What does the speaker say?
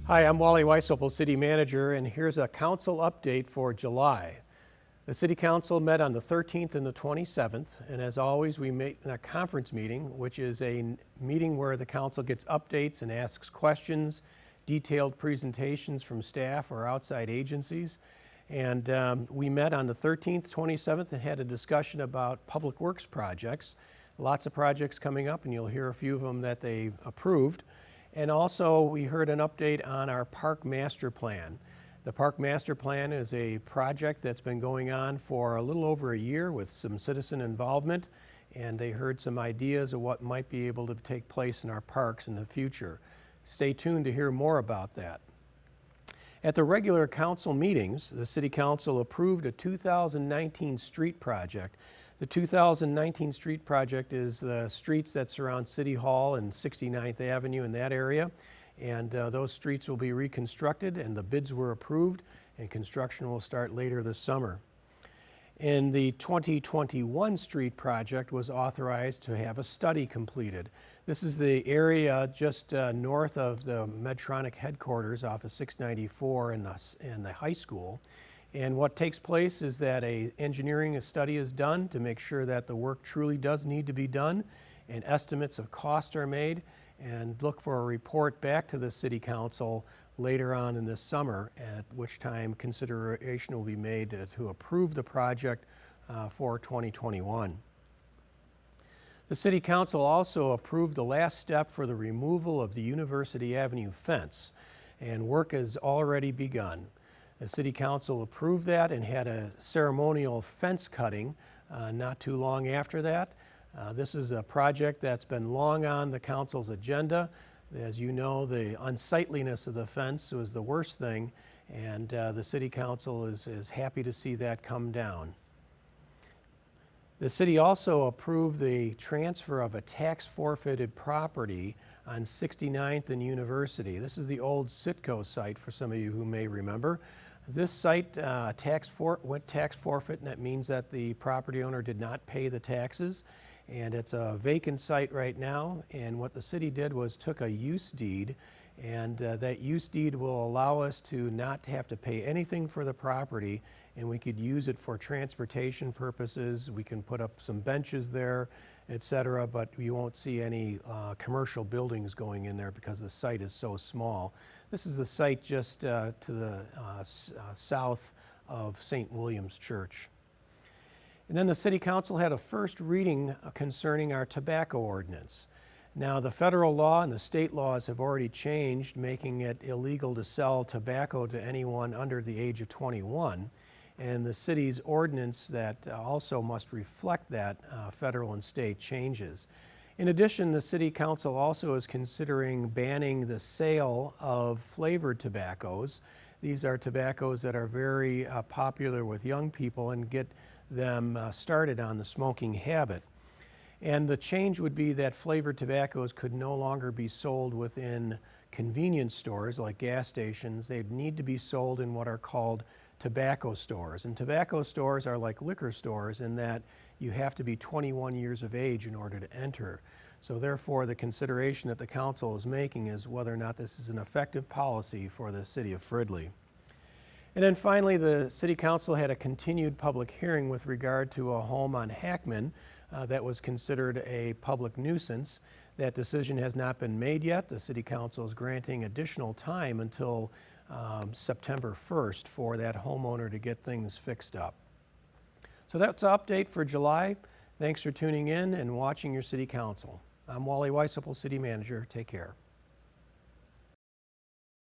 Hi, I'm Wally Weisopel, City Manager, and here's a council update for July. The City Council met on the 13th and the 27th, and as always, we met in a conference meeting, which is a meeting where the council gets updates and asks questions, detailed presentations from staff or outside agencies. And we met on the 13th, 27th, and had a discussion about public works projects. Lots of projects coming up, and you'll hear a few of them that they approved. And also, we heard an update on our Park Master Plan. The Park Master Plan is a project that's been going on for a little over a year with some citizen involvement, and they heard some ideas of what might be able to take place in our parks in the future. Stay tuned to hear more about that. At the regular council meetings, the City Council approved a 2019 street project. The 2019 street project is the streets that surround City Hall and 69th Avenue in that area. And those streets will be reconstructed, and the bids were approved, and construction will start later this summer. And the 2021 street project was authorized to have a study completed. This is the area just north of the Medtronic headquarters off of 694 and the high school. And what takes place is that an engineering study is done to make sure that the work truly does need to be done, and estimates of cost are made, and look for a report back to the City Council later on in this summer, at which time consideration will be made to approve the project for 2021. The City Council also approved the last step for the removal of the University Avenue fence, and work has already begun. The City Council approved that and had a ceremonial fence cutting not too long after that. This is a project that's been long on the council's agenda. As you know, the unsightliness of the fence was the worst thing, and the City Council is happy to see that come down. The city also approved the transfer of a tax forfeited property on 69th and University. This is the old Citgo site, for some of you who may remember. This site went tax forfeit, and that means that the property owner did not pay the taxes. And it's a vacant site right now, and what the city did was took a use deed, and that use deed will allow us to not have to pay anything for the property, and we could use it for transportation purposes. We can put up some benches there, etc., but you won't see any commercial buildings going in there because the site is so small. This is the site just to the south of St. William's Church. And then the City Council had a first reading concerning our tobacco ordinance. Now, the federal law and the state laws have already changed, making it illegal to sell tobacco to anyone under the age of 21. And the city's ordinance that also must reflect that federal and state changes. In addition, the City Council also is considering banning the sale of flavored tobaccos. These are tobaccos that are very popular with young people and get them started on the smoking habit. And the change would be that flavored tobaccos could no longer be sold within convenience stores like gas stations. They'd need to be sold in what are called tobacco stores. And tobacco stores are like liquor stores in that you have to be 21 years of age in order to enter. So therefore, the consideration that the council is making is whether or not this is an effective policy for the city of Fridley. And then finally, the City Council had a continued public hearing with regard to a home on Hackman that was considered a public nuisance. That decision has not been made yet. The City Council is granting additional time until September 1st for that homeowner to get things fixed up. So that's an update for July. Thanks for tuning in and watching your City Council. I'm Wally Weisopel, City Manager. Take care.